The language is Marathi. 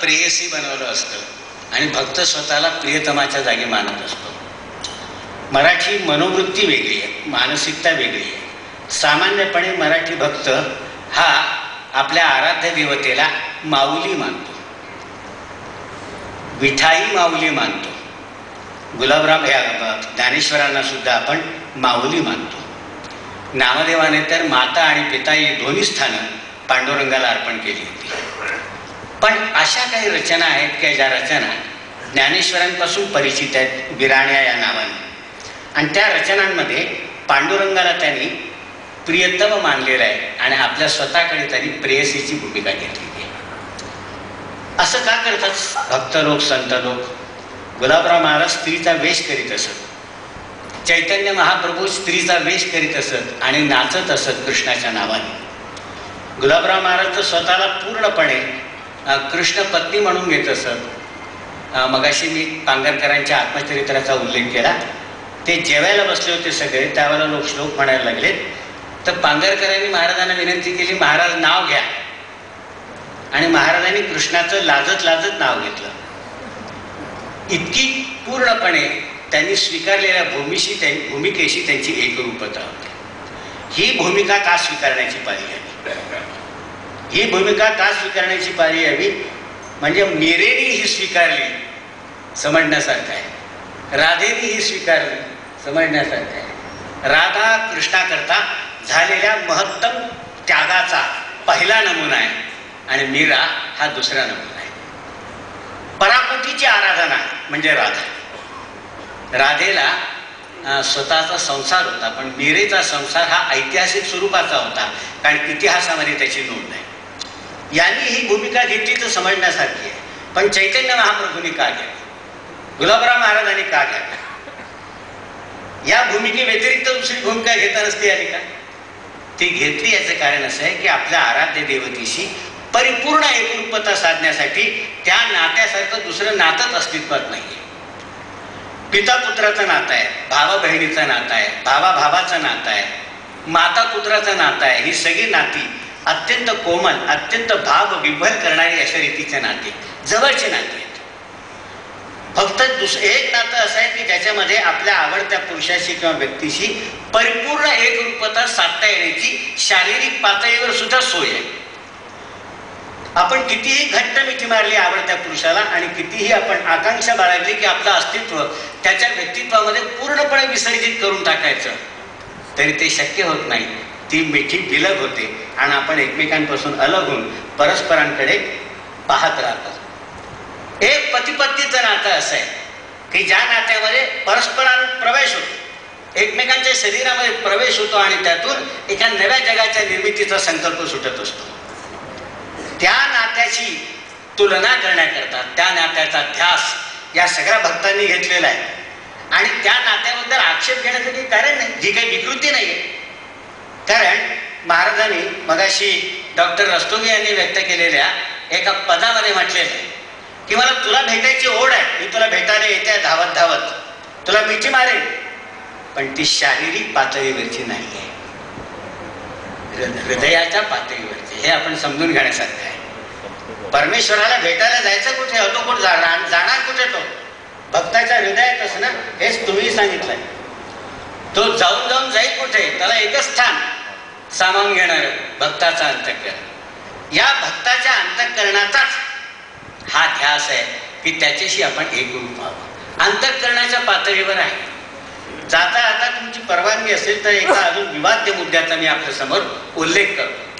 प्रेयसी बनवलं असतं आणि भक्त स्वतःला प्रियतमाच्या जागी मानत असतो. मराठी मनोवृत्ती वेगळी आहे, मानसिकता वेगळी आहे. सामान्यपणे मराठी भक्त हा आपल्या आराध्य देवतेला माऊली मानतो, विठाई माऊली मानतो. गुलाबराम या ज्ञानेश्वरांना सुद्धा आपण माऊली मानतो. नामदेवाने तर माता आणि पिता ही दोन्ही स्थानं पांडुरंगाला अर्पण केली होती. पण अशा काही रचना आहेत की ज्या रचना ज्ञानेश्वरांपासून परिचित आहेत, विराण्या या नावाने. आणि त्या रचनांमध्ये पांडुरंगाला त्यांनी प्रियतम मानलेलं आहे आणि आपल्या स्वतःकडे त्यांनी प्रेयसीची भूमिका घेतलेली आहे. असं का करतात भक्त लोक, संत लोक? गुलाबराव महाराज स्त्रीचा वेश करीत असत, चैतन्य महाप्रभू स्त्रीचा वेश करीत असत आणि नाचत असत कृष्णाच्या नावाने. गुलाबराव महाराज तर स्वतःला पूर्णपणे कृष्ण पत्नी म्हणून घेत असत. मगाशी मी पांगरकरांच्या आत्मचरित्राचा उल्लेख केला. ते जेवायला बसले होते सगळे, त्यावेळेला लोक श्लोक म्हणायला लागले. तर पांगरकरांनी महाराजांना विनंती केली, महाराज नाव घ्या. आणि महाराजांनी कृष्णाचं लाजत लाजत नाव घेतलं. इतकी पूर्णपणे त्यांनी स्वीकारलेल्या भूमिकेशी त्यांची एकरूपता होती. ही भूमिका का स्वीकारण्याची पारी हवी? ही भूमिका का स्वीकारण्याची पारी हवी म्हणजे मीरेनी ही स्वीकारली समजण्यासारखं आहे, राधेनी ही स्वीकारली समजण्यासारखं आहे. राधा कृष्णाकरता झालेल्या महत्तम त्यागाचा पहिला नमुना आहे आणि मीरा हा दुसरा नमुना आहे. पराकोटीची आराधना म्हणजे राधा. राधेला स्वतःचा संसार होता, पण मीरेचा संसार हा ऐतिहासिक स्वरूपाचा होता, कारण इतिहासामध्ये त्याची नोंद आहे. यांनी ही भूमिका घेतली तर समजण्यासारखी आहे. पण चैतन्य महाप्रभूंनी का घ्यावी? गुलाबराव महाराजांनी का घ्यावी? या भूमिके व्यतिरिक्त दुसरी भूमिका घेता नसती आली का? ती घेतली याचं कारण असं आहे की आपल्या आराध्य देवतेशी परिपूर्ण एकरूपता साधण्यासाठी त्या नात्यासारखं दुसरं नातंच अस्तित्वात नाहीये. पिता पुत्राचं नातं आहे, भावा बहिणीचं नातं आहे, भावा भावाचं नातं आहे, माता पुत्राचं नातं आहे. ही सगळी नाती अत्यंत कोमल, अत्यंत भाव विभल करणारी अशा रीतीचे नाते, जवळचे नाते आहेत. फक्त एक नातं असं आहे की ज्याच्यामध्ये आपल्या आवडत्या पुरुषाशी किंवा व्यक्तीशी परिपूर्ण एकरूपता साधता येण्याची शारीरिक पातळीवर सुद्धा सोय आहे. आपण कितीही घट्ट मिठी मारली आवडत्या पुरुषाला आणि कितीही आपण आकांक्षा बाळगली की आपलं अस्तित्व त्याच्या व्यक्तित्वामध्ये पूर्णपणे विसर्जित करून टाकायचं, तरी ते शक्य होत नाही. ती मिठी विलग होते आणि आपण एकमेकांपासून अलग होऊन परस्परांकडे पाहत राहतो. एक पतिपत्नीचं नातं असं आहे की ज्या नात्यामध्ये परस्परांत प्रवेश होतो, एकमेकांच्या शरीरामध्ये प्रवेश होतो आणि त्यातून एका नव्या जगाच्या निर्मितीचा संकल्प सुटत असतो. त्या नात्याची तुलना करण्याकरता त्या नात्याचा ध्यास या सगळ्या भक्तांनी घेतलेला आहे. आणि त्या नात्याबद्दल आक्षेप घेण्याचं काही कारण नाही, जी काही विकृती नाही आहे. कारण महाराजांनी मगाशी डॉक्टर रस्तोगी यांनी व्यक्त केलेल्या एका पदामध्ये म्हटलेलं आहे की मला तुला भेटायची ओढ आहे, मी तुला भेटायला येते धावत धावत, तुला मिठी मारेन, पण ती शारीरिक पातळीवरची नाही आहे, हृदयाच्या पातळीवरची. हे आपण समजून घेण्यासारखं आहे. परमेश्वराला भेटायला जायचं कुठे, तो कुठे जाणार कुठे? तो भक्ताच्या हृदयातच ना, हेच तुम्ही सांगितलंय. तो जाऊन जाऊन जाईल कुठे? त्याला एकच स्थान सामावून घेणार भक्ताचा अंतःकरण. या भक्ताच्या अंतःकरणाचाच हा ध्यास आहे की त्याच्याशी आपण एकरूप व्हावं. अंतःकरणाच्या पातळीवर आहे. जाता आता तुमची परवानगी असेल तर एका अजून विवाद्य मुद्द्याचा मी आपल्या समोर उल्लेख करतो.